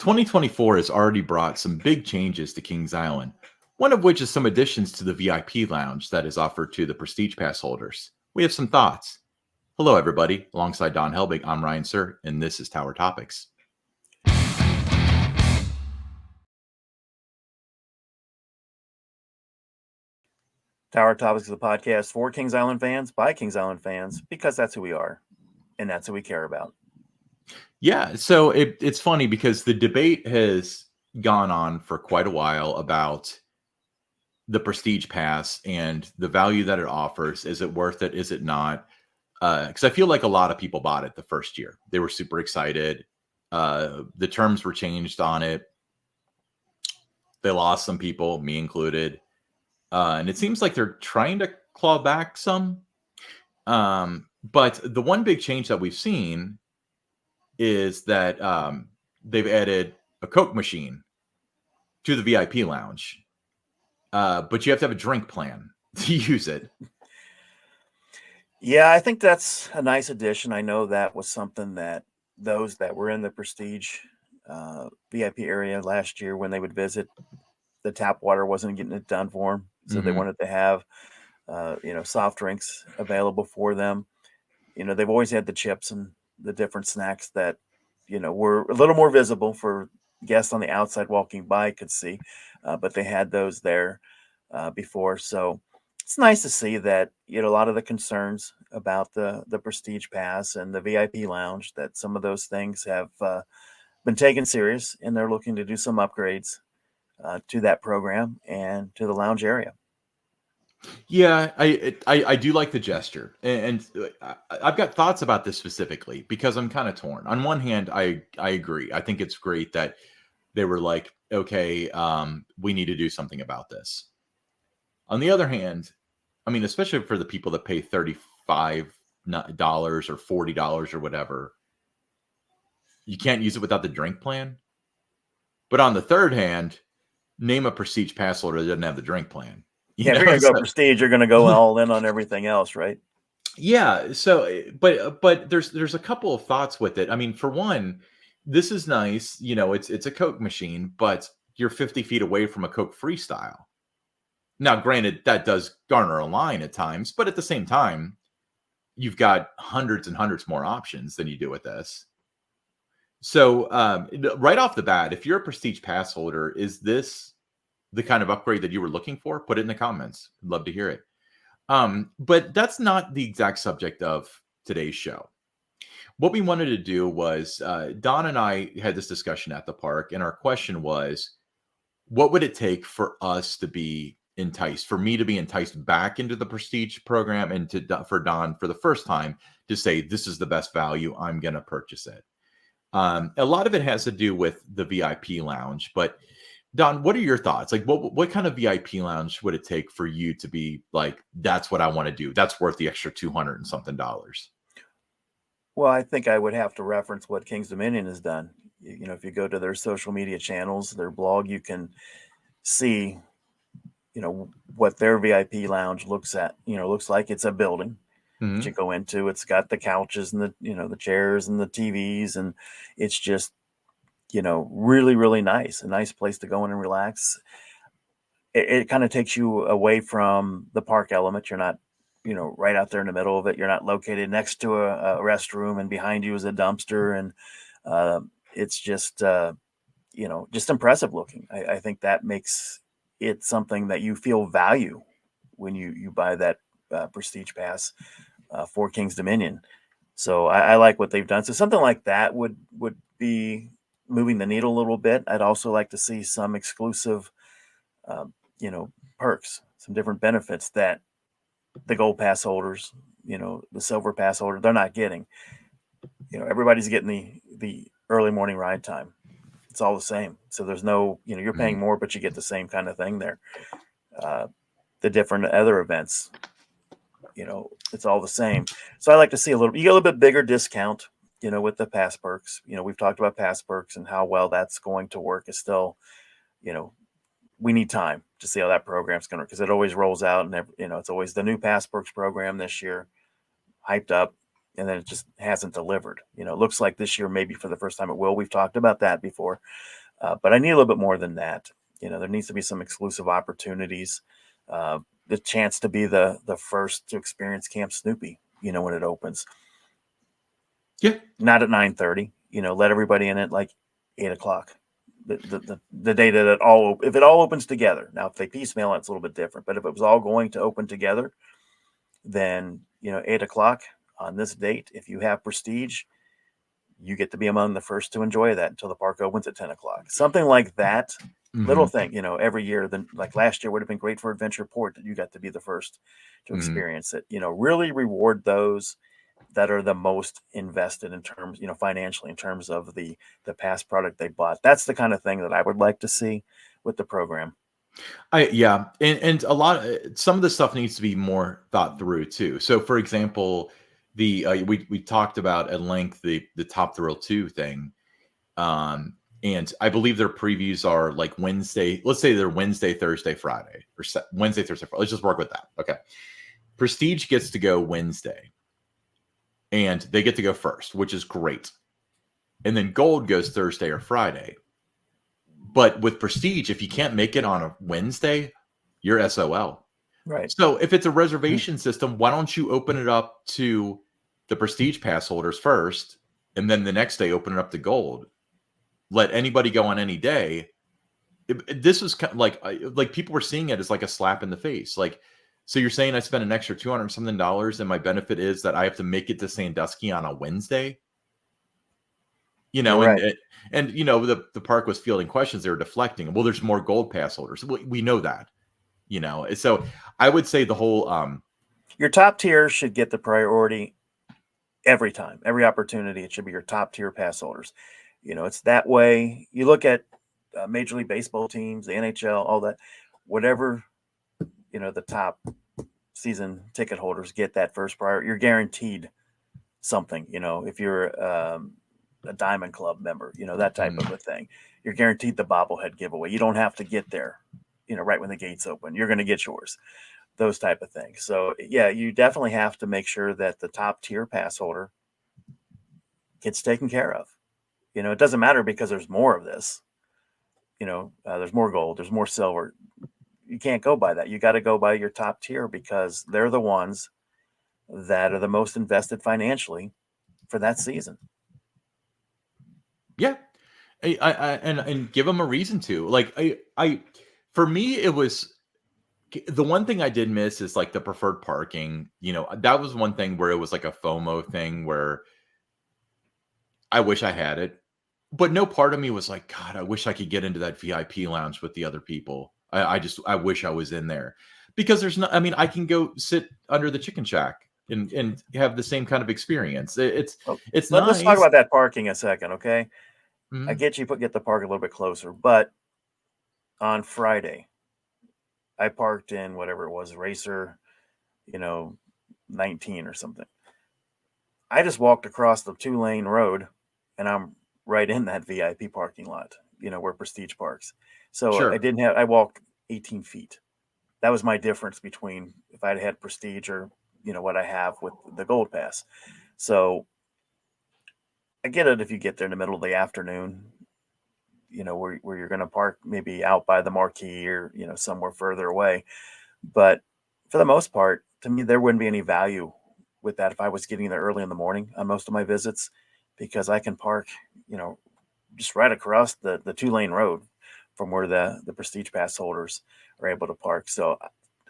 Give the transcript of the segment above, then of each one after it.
2024 has already brought some big changes to Kings Island, one of which is some additions to the VIP lounge that is offered to the Prestige Pass holders. We have some thoughts. Hello, everybody. Alongside Don Helbig, I'm Ryan Sir, and this is Tower Topics. Tower Topics is a podcast for Kings Island fans, by Kings Island fans, because that's who we are, and that's who we care about. Yeah, so it's funny because the debate has gone on for quite a while about the Prestige Pass and the value that it offers. Is it worth it? Is it not? Because I feel like a lot of people bought it the first year. They were super excited. The terms were changed on it. They lost some people, me included. And it seems like they're trying to claw back some. But the one big change that we've seen is that they've added a Coke machine to the VIP lounge. But you have to have a drink plan to use it. Yeah, I think that's a nice addition. I know that was something that those that were in the Prestige VIP area last year when they would visit, the tap water wasn't getting it done for them. So they wanted to have, soft drinks available for them. They've always had the chips and the different snacks that, were a little more visible for guests on the outside walking by could see, but they had those there before. So it's nice to see that, a lot of the concerns about the Prestige Pass and the VIP Lounge, that some of those things have been taken serious, and they're looking to do some upgrades to that program and to the lounge area. Yeah, I do like the gesture, and I've got thoughts about this specifically because I'm kind of torn. On one hand, I agree. I think it's great that they were like, okay, we need to do something about this. On the other hand, I mean, especially for the people that pay $35 or $40 or whatever, you can't use it without the drink plan. But on the third hand, name a Prestige pass holder that doesn't have the drink plan. If you're going to go Prestige, you're going to go all in on everything else, right? Yeah. So, but there's a couple of thoughts with it. I mean, for one, this is nice. It's a Coke machine, but you're 50 feet away from a Coke Freestyle. Now, granted, that does garner a line at times, but at the same time, you've got hundreds and hundreds more options than you do with this. So, right off the bat, if you're a Prestige pass holder, is this the kind of upgrade that you were looking for? Put it in the comments. I'd love to hear it. But that's not the exact subject of today's show. What we wanted to do was Don and I had this discussion at the park, and our question was, what would it take for us to be enticed, for me to be enticed back into the Prestige program, and for Don for the first time to say, this is the best value, I'm going to purchase it. A lot of it has to do with the VIP lounge, but Don, what are your thoughts? Like, what kind of VIP lounge would it take for you to be like, that's what I want to do? That's worth the extra $200 and something. Well, I think I would have to reference what King's Dominion has done. If you go to their social media channels, their blog, you can see, what their VIP lounge looks like. It's a building that you go into. It's got the couches and the chairs and the TVs, and it's just, really, really nice. A nice place to go in and relax. It kind of takes you away from the park element. You're not, right out there in the middle of it. You're not located next to a restroom, and behind you is a dumpster. And it's just, just impressive looking. I think that makes it something that you feel value when you buy that Prestige Pass for King's Dominion. So I like what they've done. So something like that would be moving the needle a little bit. I'd also like to see some exclusive, perks, some different benefits that the gold pass holders, the silver pass holder, they're not getting. Everybody's getting the early morning ride time. It's all the same. So there's no, you're paying more, but you get the same kind of thing there. The different other events, it's all the same. So I like to see you get a little bit bigger discount, with the pass perks. We've talked about pass perks and how well that's going to work. Is still, we need time to see how that program's going to work, because it always rolls out, and it's always the new pass perks program this year, hyped up, and then it just hasn't delivered. You know, it looks like this year, maybe for the first time it will. We've talked about that before, but I need a little bit more than that. You know, there needs to be some exclusive opportunities, the chance to be the first to experience Camp Snoopy. You know, when it opens, Yeah. not at 9:30. You know, let everybody in at like 8 o'clock. The day that it all if it all opens together. Now, if they piecemeal it, it's a little bit different. But if it was all going to open together, then 8 o'clock on this date. If you have Prestige, you get to be among the first to enjoy that until the park opens at 10 o'clock. Something like that. Little Hmm. thing, every year. Then, like last year, would have been great for Adventure Port that you got to be the first to Hmm. experience it. Really reward those that are the most invested in terms, financially, in terms of the past product they bought. That's the kind of thing that I would like to see with the program. Yeah, and a lot some of the stuff needs to be more thought through too. So, for example, we talked about at length the Top Thrill 2 thing. And I believe their previews are like Wednesday. Let's say they're Wednesday, Thursday, Friday, or Wednesday, Thursday, Friday. Let's just work with that. Okay. Prestige gets to go Wednesday, and they get to go first, which is great. And then Gold goes Thursday or Friday. But with Prestige, if you can't make it on a Wednesday, you're SOL. Right. So if it's a reservation system, why don't you open it up to the Prestige pass holders first, and then the next day open it up to Gold? Let anybody go on any day. This was kind of like people were seeing it as like a slap in the face. Like, so you're saying I spent an extra $200 something, and my benefit is that I have to make it to Sandusky on a Wednesday? You're And right. the park was fielding questions. They were deflecting. Well, there's more Gold pass holders. We know that. So I would say the whole Your top tier should get the priority every time, every opportunity. It should be your top tier pass holders. It's that way. You look at Major League Baseball teams, the NHL, all that, whatever, the top season ticket holders get that first priority. You're guaranteed something, if you're a Diamond Club member, that type of a thing. You're guaranteed the bobblehead giveaway. You don't have to get there, right when the gates open. You're going to get yours. Those type of things. So yeah, you definitely have to make sure that the top tier pass holder gets taken care of. It doesn't matter because there's more of this. There's more gold, there's more silver. You can't go by that. You got to go by your top tier because they're the ones that are the most invested financially for that season. Yeah, and give them a reason to. Like for me, it was the one thing I did miss is like the preferred parking. That was one thing where it was like a FOMO thing where I wish I had it, but no part of me was like, God, I wish I could get into that VIP lounge with the other people. I wish I was in there because there's not. I mean, I can go sit under the chicken shack and have the same kind of experience. It's Let's talk nice. about that parking a second, okay? I Mhm. get you get the park a little bit closer, but on Friday, I parked in whatever it was, Racer, you know, 19 or something. I just walked across the 2-lane road and I'm right in that VIP parking lot, where Prestige parks. So Sure. I walked 18 feet. That was my difference between if I'd had Prestige or, what I have with the Gold Pass. So I get it if you get there in the middle of the afternoon, where you're going to park maybe out by the marquee or, somewhere further away. But for the most part, to me, there wouldn't be any value with that if I was getting there early in the morning on most of my visits, because I can park, just right across the 2-lane road from where the Prestige Pass holders are able to park. So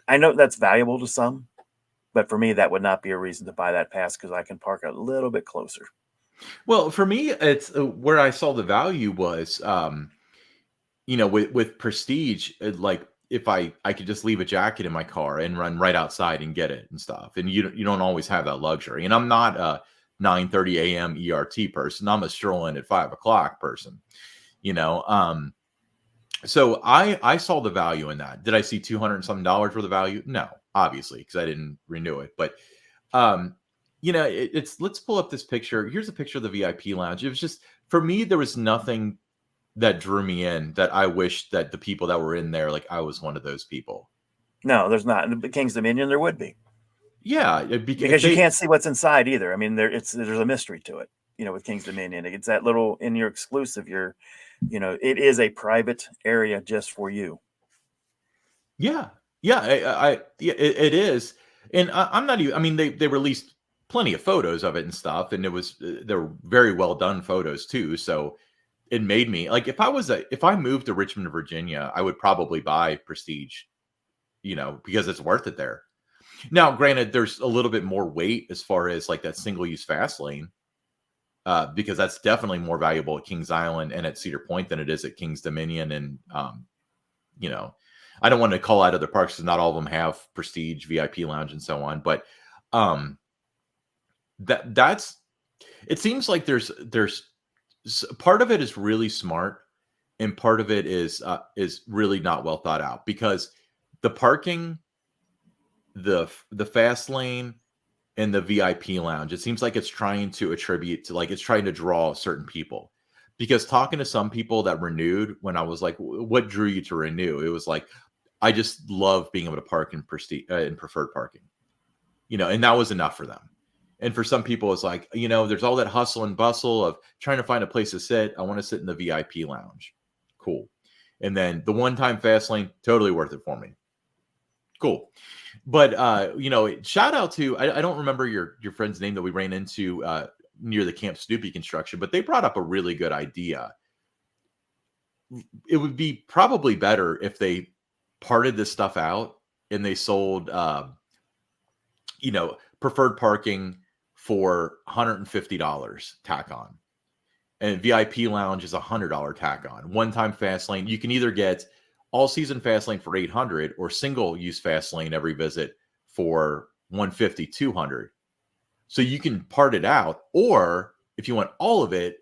I know that's valuable to some, but for me, that would not be a reason to buy that pass because I can park a little bit closer. Well, for me, it's where I saw the value was, with Prestige, like if I could just leave a jacket in my car and run right outside and get it and stuff, and you don't always have that luxury. And I'm not a 9:30 a.m. ERT person. I'm a stroll in at 5 o'clock person. You know, so I saw the value in that. Did I see $200 something for the value? No, obviously, because I didn't renew it. But um, it's let's pull up this picture. Here's a picture of the VIP lounge. It was just for me, there was nothing that drew me in that I wish that the people that were in there, like I was one of those people. No, there's not. In the King's Dominion, there would be. Yeah, if because you they can't see what's inside either. I mean, there's a mystery to it. With King's Dominion, it's that little in your exclusive. It is a private area just for you. yeah, yeah, yeah, it is, and I'm not even. I mean, they released plenty of photos of it and stuff, and they're very well done photos too. So it made me like if I moved to Richmond, Virginia, I would probably buy Prestige, because it's worth it there. Now, granted, there's a little bit more weight as far as like that single use fast lane, because that's definitely more valuable at Kings Island and at Cedar Point than it is at Kings Dominion. And, you know, I don't want to call out other parks because not all of them have Prestige, VIP Lounge, and so on. But um, that's it seems like there's part of it is really smart and part of it is really not well thought out because the parking, the fast lane, and the VIP lounge, it seems like it's trying to attribute to like it's trying to draw certain people. Because talking to some people that renewed when I was like, what drew you to renew? It was like, I just love being able to park in prestige in preferred parking, and that was enough for them. And for some people, it's like, there's all that hustle and bustle of trying to find a place to sit. I want to sit in the VIP lounge. Cool. And then the one time fast lane, totally worth it for me. Cool. But shout out to I don't remember your friend's name that we ran into near the Camp Snoopy construction, but they brought up a really good idea. It would be probably better if they parted this stuff out and they sold preferred parking for $150 tack on. And VIP lounge is $100 tack on. One time fast lane, you can either get all season fast lane for $800 or single use fast lane every visit for $150, $200. So you can part it out, or if you want all of it,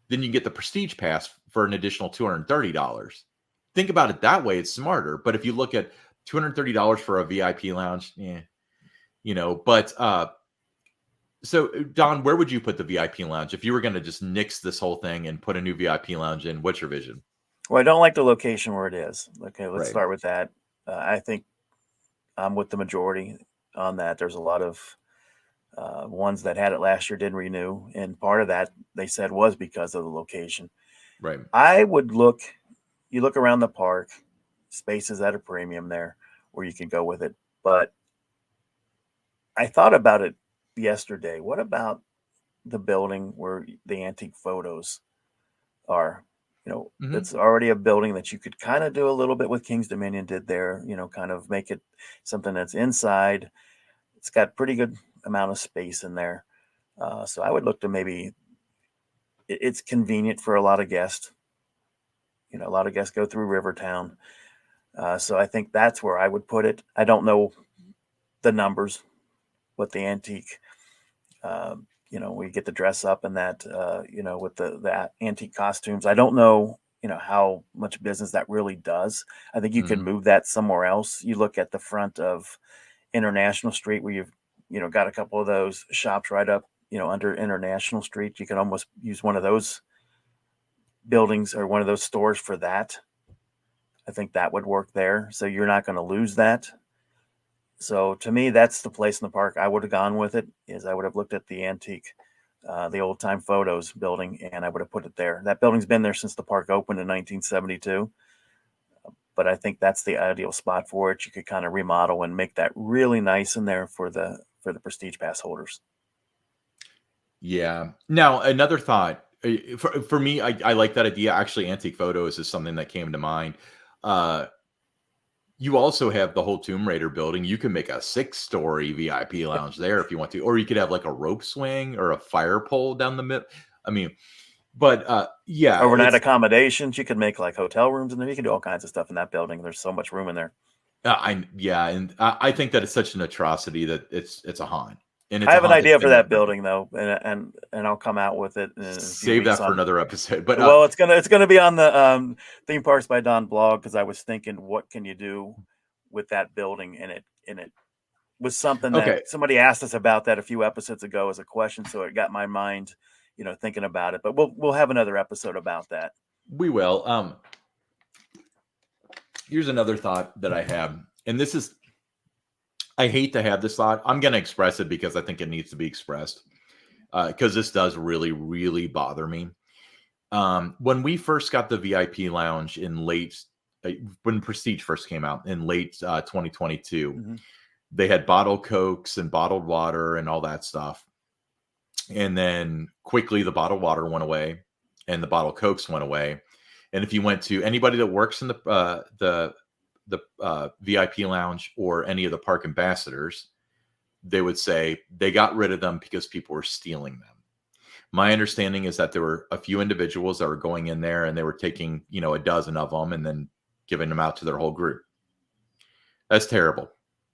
then you can get the prestige pass for an additional $230. Think about it that way, it's smarter. But if you look at $230 for a VIP lounge, but so Don, where would you put the VIP lounge if you were going to just nix this whole thing and put a new VIP lounge in? What's your vision? Well, I don't like the location where it is. Okay, let's Right. start with that. I think I'm with the majority on that. There's a lot of ones that had it last year didn't renew, and part of that they said was because of the location. Right. I would look. You look around the park, spaces at a premium there where you can go with it. But I thought about it yesterday. What about the building where the antique photos are? Mm-hmm. It's already a building that you could kind of do a little bit with King's Dominion did there, kind of make it something that's inside. It's got pretty good amount of space in there. So I would look to maybe it's convenient for a lot of guests. A lot of guests go through Rivertown. So I think that's where I would put it. I don't know the numbers, what the antique, we get to dress up in that, with the antique costumes. I don't know, how much business that really does. I think you can Mm-hmm. move that somewhere else. You look at the front of International Street where you've, got a couple of those shops right up, under International Street. You can almost use one of those buildings or one of those stores for that. I think that would work there. So you're not going to lose that. So to me, that's the place in the park I would have gone with it. Is I would have looked at the antique, the old time photos building, and I would have put it there. That building's been there since the park opened in 1972. But I think that's the ideal spot for it. You could kind of remodel and make that really nice in there for the Prestige Pass holders. Yeah. Now, another thought for me, I like that idea. Actually, antique photos is something that came to mind. Uh, you also have the whole Tomb Raider building. You can make a 6-story VIP lounge there if you want to, or you could have like a rope swing or a fire pole down the middle. I mean, but yeah, Overnight it's accommodations, you could make like hotel rooms, and then you can do all kinds of stuff in that building. There's so much room in there. and I think that it's such an atrocity that it's a haunt, and I it's a have an haunt that's idea for been there that forever. building though, and I'll come out with it in a few Save weeks that for on. another episode. But Well, it's gonna be on the Theme Parks by Don blog because I was thinking, what can you do with that building? And it was something that okay, somebody asked us about that a few episodes ago as a question, so it got my mind, thinking about it. But we'll have another episode about that. we will. Here's another thought that I have, and this is I hate to have this thought. I'm going to express it because I think it needs to be expressed. Because this does really, really bother me. When we first got the VIP lounge in when Prestige first came out in late 2022, Hmm. they had bottled Cokes and bottled water and all that stuff. And then quickly the bottled water went away and the bottled Cokes went away. And if you went to anybody that works in the VIP lounge or any of the park ambassadors, they would say they got rid of them because people were stealing them. My understanding is that there were a few individuals that were going in there and they were taking, a dozen of them and then giving them out to their whole group. That's terrible.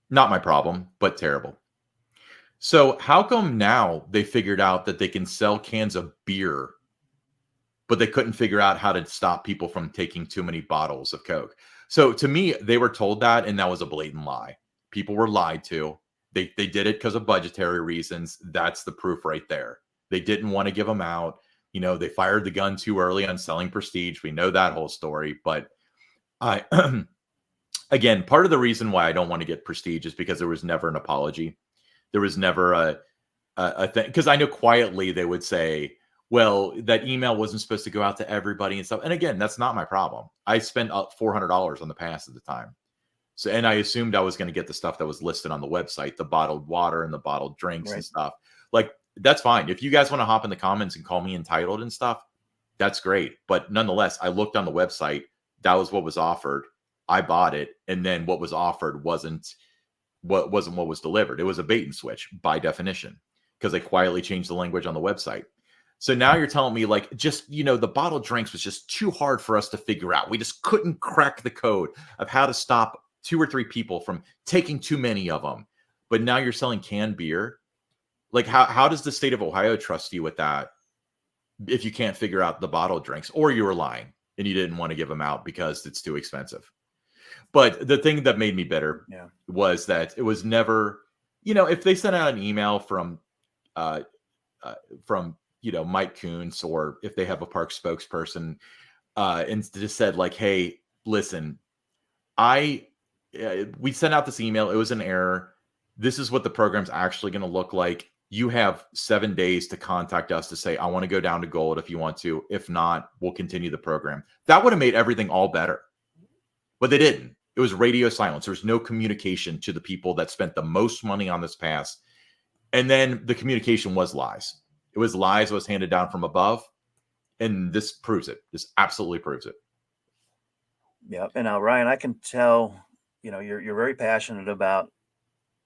Not my problem, but terrible. So how come now they figured out that they can sell cans of beer, but they couldn't figure out how to stop people from taking too many bottles of Coke? So to me, they were told that, and that was a blatant lie. People were lied to. They did it because of budgetary reasons. That's the proof right there. They didn't want to give them out. They fired the gun too early on selling Prestige. We know that whole story. But I, again, part of the reason why I don't want to get Prestige is because there was never an apology. There was never a thing. Because I know quietly they would say, well, that email wasn't supposed to go out to everybody and stuff. And again, that's not my problem. I spent $400 on the pass at the time. So, and I assumed I was going to get the stuff that was listed on the website, the bottled water and the bottled drinks and Right. stuff. Like, that's fine. If you guys want to hop in the comments and call me entitled and stuff, that's great. But nonetheless, I looked on the website. That was what was offered. I bought it. And then what was offered wasn't what was delivered. It was a bait and switch by definition because they quietly changed the language on the website. So now you're telling me like just, the bottled drinks was just too hard for us to figure out. We just couldn't crack the code of how to stop 2 or 3 people from taking too many of them. But now you're selling canned beer. Like how does the state of Ohio trust you with that if you can't figure out the bottled drinks, or you were lying and you didn't want to give them out because it's too expensive? But the thing that made me bitter Yeah. was that it was never, if they sent out an email uh, from Mike Kuntz, or if they have a park spokesperson, and just said like, hey, listen, we sent out this email. It was an error. This is what the program's actually going to look like. You have 7 days to contact us to say, I want to go down to gold if you want to. If not, we'll continue the program. That would have made everything all better. But they didn't. It was radio silence. There was no communication to the people that spent the most money on this pass. And then the communication was lies. It was lies that was handed down from above. And this proves it. This absolutely proves it. Yeah. And now, Ryan, I can tell, you're very passionate about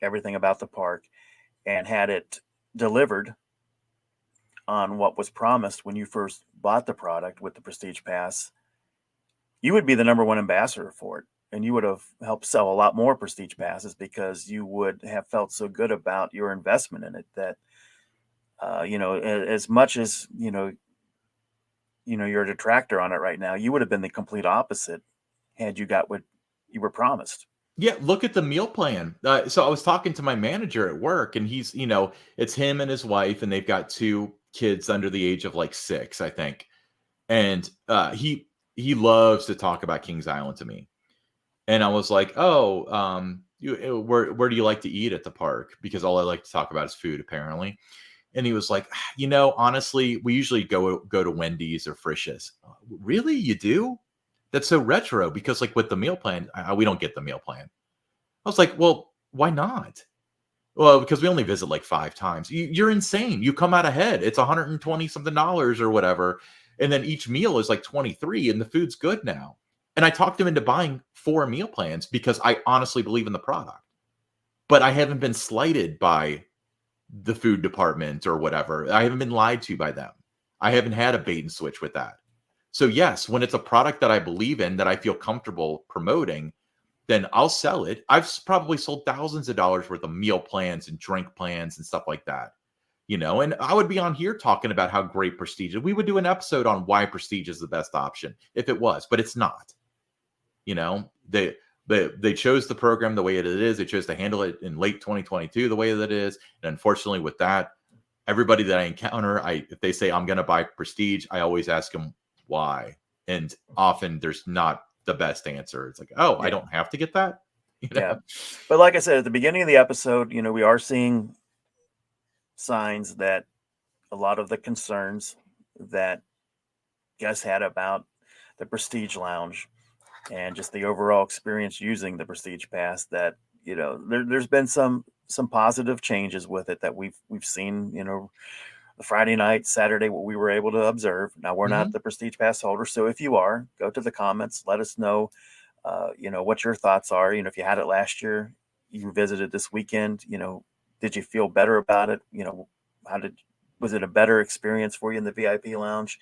everything about the park, and had it delivered on what was promised when you first bought the product with the Prestige Pass, you would be the number one ambassador for it. And you would have helped sell a lot more Prestige Passes because you would have felt so good about your investment in it that, as much as, you're a detractor on it right now, you would have been the complete opposite had you got what you were promised. Yeah, look at the meal plan. So I was talking to my manager at work, and he's, it's him and his wife, and they've got 2 kids under the age of like 6, I think. And he loves to talk about Kings Island to me. And I was like, oh, where do you like to eat at the park? Because all I like to talk about is food, apparently. And he was like, honestly, we usually go to Wendy's or Frisch's. Really, you do? That's so retro. Because like with the meal plan, we don't get the meal plan. I was like, well, why not? Well, because we only visit like 5 times. You're insane. You come out ahead. It's 120 something dollars or whatever. And then each meal is like 23, and the food's good now. And I talked him into buying 4 meal plans because I honestly believe in the product. But I haven't been slighted by the food department or whatever. I haven't been lied to by them. I haven't had a bait and switch with that. So yes, when it's a product that I believe in, that I feel comfortable promoting, then I'll sell it. I've probably sold thousands of dollars worth of meal plans and drink plans and stuff like that. And I would be on here talking about how great Prestige is. We would do an episode on why Prestige is the best option if it was, but it's not. They chose the program the way it is. They chose to handle it in late 2022 the way that it is. And unfortunately with that, everybody that I encounter, if they say I'm going to buy Prestige, I always ask them why. And often there's not the best answer. It's like, oh, I don't have to get that. You Yeah. know? But like I said at the beginning of the episode, we are seeing signs that a lot of the concerns that guests had about the Prestige Lounge and just the overall experience using the Prestige Pass, that there's been some positive changes with it that we've seen, the Friday night, Saturday, what we were able to observe. Now, we're not Mhm. the Prestige Pass holder, so if you are, go to the comments, let us know, what your thoughts are. If you had it last year, you visited this weekend, did you feel better about it? How did was it a better experience for you in the VIP lounge?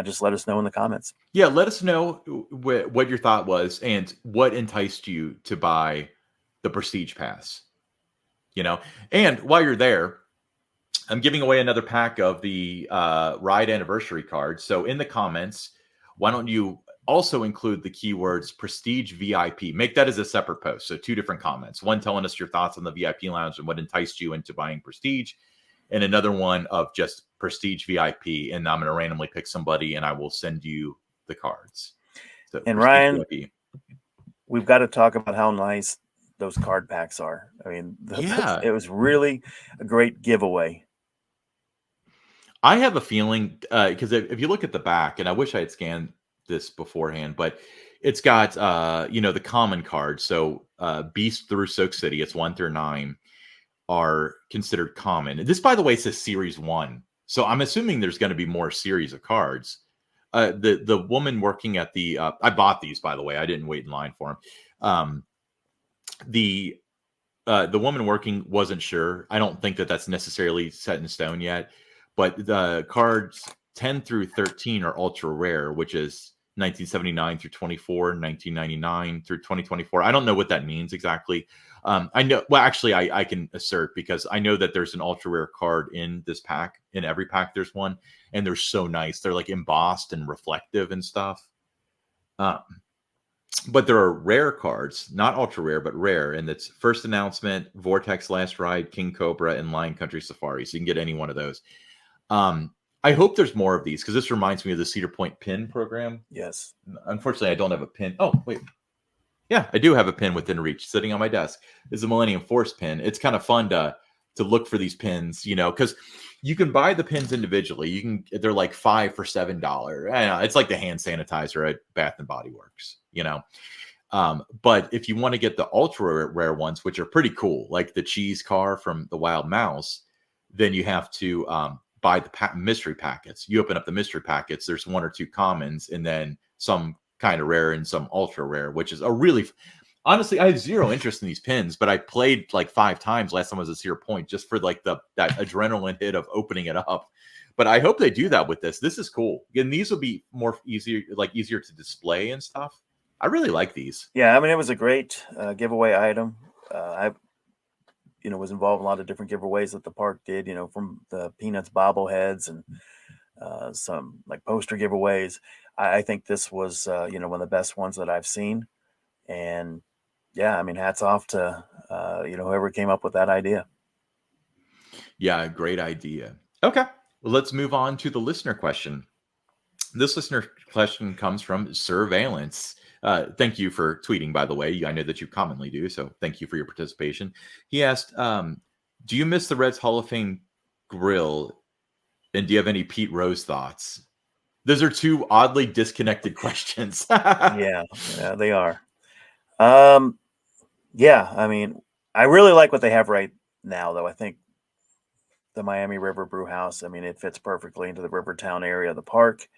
Just let us know in the comments. Yeah, let us know what your thought was and what enticed you to buy the Prestige Pass, you know? And while you're there, I'm giving away another pack of the ride anniversary cards. So in the comments, why don't you also include the keywords Prestige VIP? Make that as a separate post. So two different comments. One telling us your thoughts on the VIP lounge and what enticed you into buying Prestige, and another one of just Prestige VIP. And I'm going to randomly pick somebody and I will send you the cards. So And Prestige Ryan, VIP. we've got to talk about how nice those card packs are. I mean, Yeah. it was really a great giveaway. I have a feeling because if you look at the back, and I wish I had scanned this beforehand, but it's got the common cards. So Beast through Soak City, it's 1 through 9, are considered common. This, by the way, says Series 1, so I'm assuming there's going to be more series of cards. The woman working at the I bought these, by the way. I didn't wait in line for them. The the woman working wasn't sure. I don't think that that's necessarily set in stone yet, but the cards 10 through 13 are ultra rare, which is 1979 through 24, 1999 through 2024. I don't know what that means exactly. I know, well, actually, I can assert because I know that there's an ultra rare card in this pack. In every pack, there's one, and they're so nice. They're like embossed and reflective and stuff. Um, but there are rare cards, not ultra rare, but rare, and it's First Announcement, Vortex Last Ride, King Cobra, and Lion Country Safari. So you can get any one of those. Um, I hope there's more of these because this reminds me of the Cedar Point pin program. Yes. Unfortunately, I don't have a pin. Oh, wait. Yeah, I do have a pin within reach sitting on my desk. It's a Millennium Force pin. It's kind of fun to look for these pins, because you can buy the pins individually. They're like $5 for $7. I know, it's like the hand sanitizer at Bath and Body Works, but if you want to get the ultra rare ones, which are pretty cool, like the cheese car from the Wild Mouse, then you have to buy the mystery packets. You open up the mystery packets. There's one or two commons, and then some kind of rare and some ultra rare, which is a really honestly, I have zero interest in these pins, but I played like 5 times last time I was at Cedar Point just for like that adrenaline hit of opening it up. But I hope they do that with this. This is cool. And these will be easier to display and stuff. I really like these. Yeah, I mean, it was a great giveaway item. I was involved in a lot of different giveaways that the park did, from the Peanuts bobbleheads and some like poster giveaways. I think this was, one of the best ones that I've seen. And yeah, I mean, hats off to, whoever came up with that idea. Yeah, great idea. Okay. Well, let's move on to the listener question. This listener question comes from Surveillance. Thank you for tweeting, by the way. I know that you commonly do, so thank you for your participation. He asked, do you miss the Reds Hall of Fame grill? And do you have any Pete Rose thoughts? Those are two oddly disconnected questions. Yeah, they are. Um, yeah, I mean, I really like what they have right now, though. I think the Miami River Brew House, I mean, it fits perfectly into the Rivertown area of the park.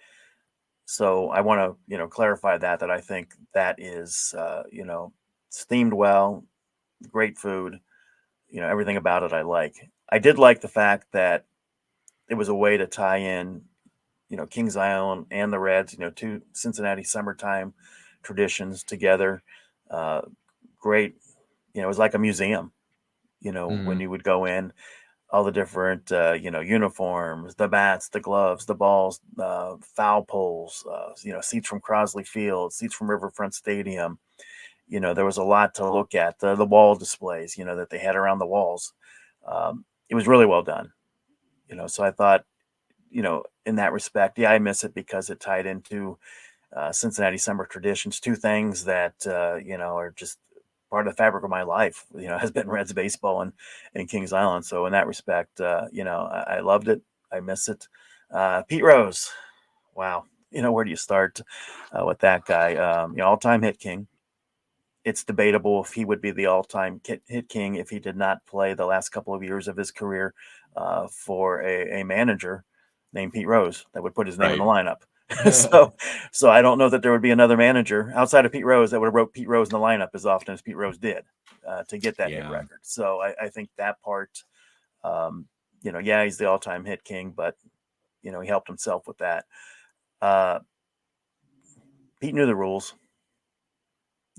So I want to, clarify that I think that is, it's themed well, great food, everything about it I like. I did like the fact that it was a way to tie in, Kings Island and the Reds, two Cincinnati summertime traditions together. Uh, Great, it was like a museum, when Mhm. you would go in, all the different, uniforms, the bats, the gloves, the balls, foul poles, seats from Crosley Field, seats from Riverfront Stadium. There was a lot to look at. The wall displays, that they had around the walls. It was really well done. So I thought, in that respect, yeah, I miss it because it tied into Cincinnati summer traditions. Two things that are just part of the fabric of my life, has been Reds baseball and Kings Island. So in that respect, I loved it. I miss it. Pete Rose, wow. Where do you start with that guy? All-time hit king. It's debatable if he would be the all-time hit king if he did not play the last couple of years of his career for a manager named Pete Rose that would put his name in the Right. lineup. so I don't know that there would be another manager outside of Pete Rose that would have wrote Pete Rose in the lineup as often as Pete Rose did to get that hit Yeah. record. So I think that part, yeah, he's the all-time hit king, but he helped himself with that. Pete knew the rules.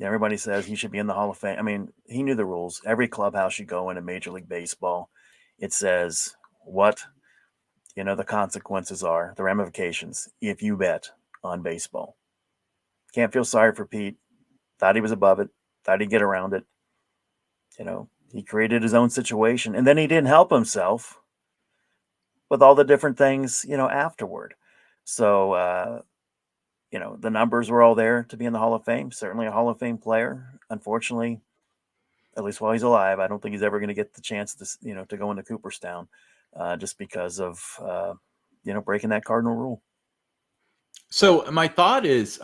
Everybody says he should be in the Hall of Fame. I mean, he knew the rules. Every clubhouse you go in Major League Baseball, it says what the consequences are, the ramifications if you bet on baseball. Can't feel sorry for Pete. Thought he was above it. Thought he'd get around it. He created his own situation, and then he didn't help himself with all the different things afterward. So the numbers were all there to be in the Hall of Fame. Certainly a Hall of Fame player. Unfortunately, at least while he's alive, I don't think he's ever going to get the chance to go into Cooperstown, just because of breaking that cardinal rule. So my thought is,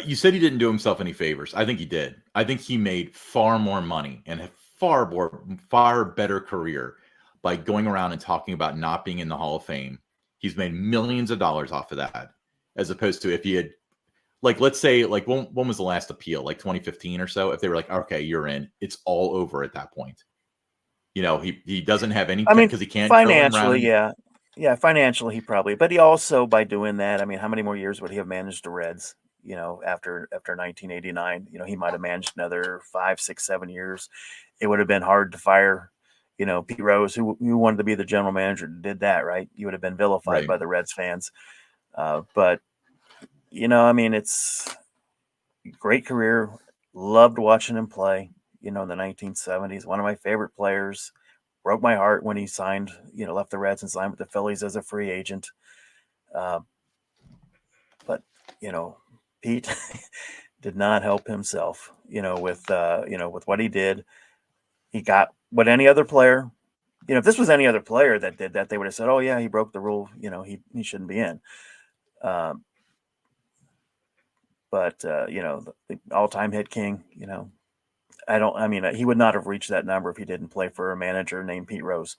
you said he didn't do himself any favors. I think he did. I think he made far more money and a far better career by going around and talking about not being in the Hall of Fame. He's made millions of dollars off of that, as opposed to if he had, like, let's say, like, when was the last appeal? Like 2015 or so. If they were like, okay, you're in, it's all over at that point. He doesn't have any, I mean, because he can't go and financially, run. yeah, financially he probably, but he also, by doing that, I mean, how many more years would he have managed the Reds? After 1989, he might have managed another 5, 6, 7 years. It would have been hard to fire, Pete Rose, who wanted to be the general manager, did that, right? You would have been vilified Right. by the Reds fans. But I mean, it's a great career. Loved watching him play. In the 1970s, one of my favorite players. Broke my heart when he signed, left the Reds and signed with the Phillies as a free agent. But Pete did not help himself, with what he did. He got what any other player, if this was any other player that did that, they would have said, oh yeah, he broke the rule. He shouldn't be in. But the all-time hit king, he would not have reached that number if he didn't play for a manager named Pete Rose.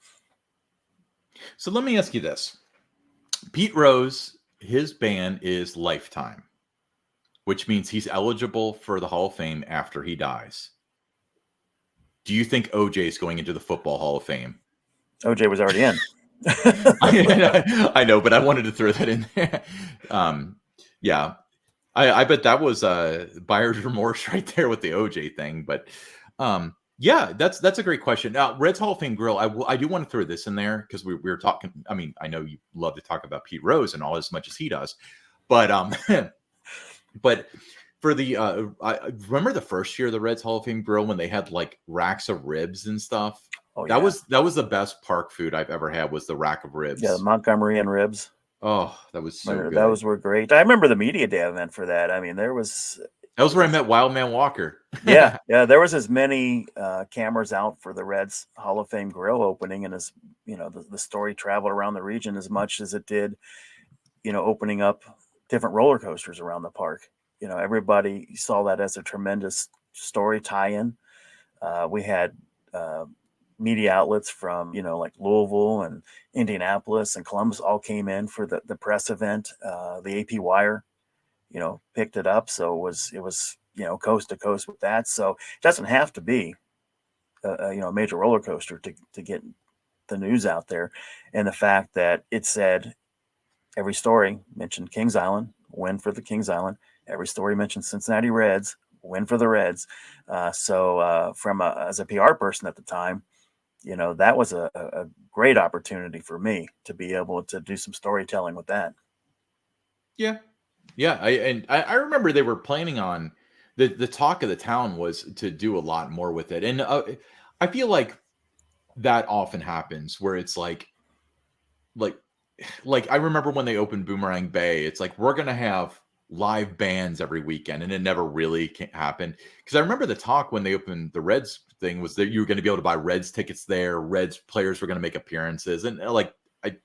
So let me ask you this. Pete Rose, his ban is lifetime, which means he's eligible for the Hall of Fame after he dies. Do you think OJ is going into the Football Hall of Fame? OJ was already in. I know, but I wanted to throw that in there. Yeah, I bet that was buyer's remorse right there with the OJ thing. But yeah, that's a great question. Now, Reds Hall of Fame grill. I do want to throw this in there because we were talking. I mean, I know you love to talk about Pete Rose and all as much as he does, but but for the I remember the first year of the Reds Hall of Fame grill when they had like racks of ribs and stuff. Oh, That yeah. was the best park food I've ever had, was the rack of Yeah, the ribs. Montgomery and ribs. Oh, that was so good. Those were great. I remember the media day event for that. I mean, there was That was where I met Wildman Walker. yeah, there was as many cameras out for the Reds Hall of Fame grill opening, and as the story traveled around the region as much as it did, opening up different roller coasters around the park. Everybody saw that as a tremendous story tie-in. We had media outlets from like Louisville and Indianapolis and Columbus all came in for the press event. The AP Wire picked it up, so it was coast to coast with that. So it doesn't have to be a major roller coaster to get the news out there. And the fact that it said every story mentioned Kings Island, win for the Kings Island. Every story mentioned Cincinnati Reds, win for the Reds. So as a PR person at the time, that was a great opportunity for me to be able to do some storytelling with that. Yeah. Yeah. I remember they were planning on the talk of the town was to do a lot more with it. And I feel like that often happens where it's like I remember when they opened Boomerang Bay, it's like, we're going to have live bands every weekend, and it never really happened. Because I remember the talk when they opened the Reds thing was that you were going to be able to buy Reds tickets there. Reds players were going to make appearances, and like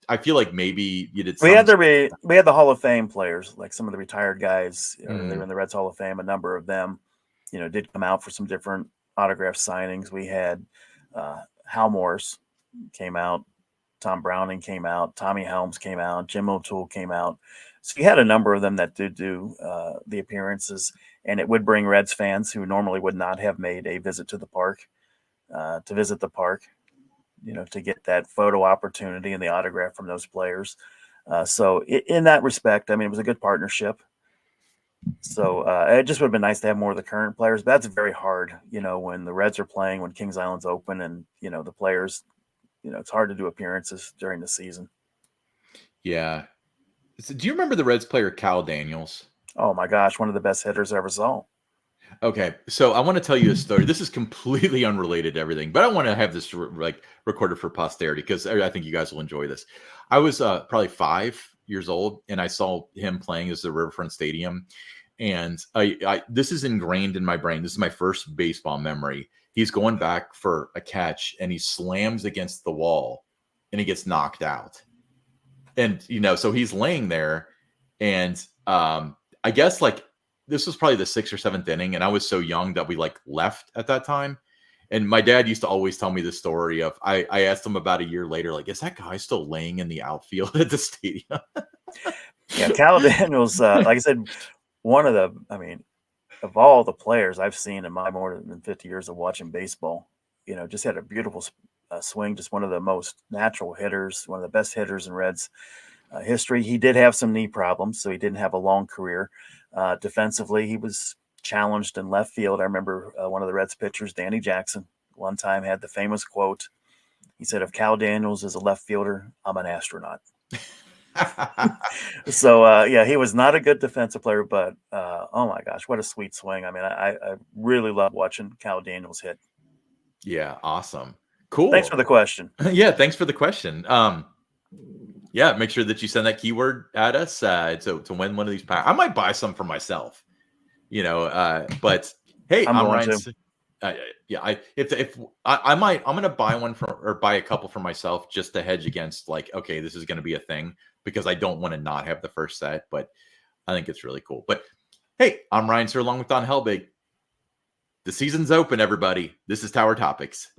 I feel like maybe you did some. We had the Hall of Fame players, like some of the retired guys, or they were Mm, in the Reds Hall of Fame. A number of them, did come out for some different autograph signings. We had Hal Morris came out, Tom Browning came out, Tommy Helms came out, Jim O'Toole came out. So you had a number of them that did do the appearances, and it would bring Reds fans who normally would not have made a visit to the park to visit the park, to get that photo opportunity and the autograph from those players. So in that respect, I mean, it was a good partnership. So it just would have been nice to have more of the current players. But that's very hard, when the Reds are playing, when Kings Island's open, and the players, it's hard to do appearances during the season. yeah. So do you remember the Reds player Cal Daniels? Oh my gosh, one of the best hitters I ever saw. Okay, so I want to tell you a story. This is completely unrelated to everything, but I want to have this like recorded for posterity because I think you guys will enjoy this. I was probably 5 years old, and I saw him playing as the Riverfront Stadium, and this is ingrained in my brain. This is my first baseball memory. He's going back for a catch, and he slams against the wall, and he gets knocked out. And so he's laying there, and I guess like this was probably the 6th or 7th inning, and I was so young that we like left at that time. And my dad used to always tell me the story of I asked him about a year later, like, is that guy still laying in the outfield at the stadium? Yeah, Cal Daniels, like I said, of all the players I've seen in my more than 50 years of watching baseball, just had a beautiful swing, just one of the most natural hitters, one of the best hitters in Reds history. He did have some knee problems, so he didn't have a long career. Defensively, he was challenged in left field. I remember one of the Reds pitchers, Danny Jackson, one time had the famous quote. He said, "If Cal Daniels is a left fielder, I'm an astronaut." So, yeah, he was not a good defensive player, but oh my gosh, what a sweet swing. I mean, I really love watching Cal Daniels hit. Yeah, awesome. Thanks for Cool. the question. Yeah, thanks for the question. Yeah, make sure that you send that keyword at us to win one of these packs. I might buy some for myself, but hey, I'm I'm going Ryan. to. Yeah, I'm gonna buy one or buy a couple for myself just to hedge against like, okay, this is gonna be a thing because I don't want to not have the first set, but I think it's really cool. But hey, I'm Ryan Sir along with Don Helbig. The season's open, everybody. This is Tower Topics.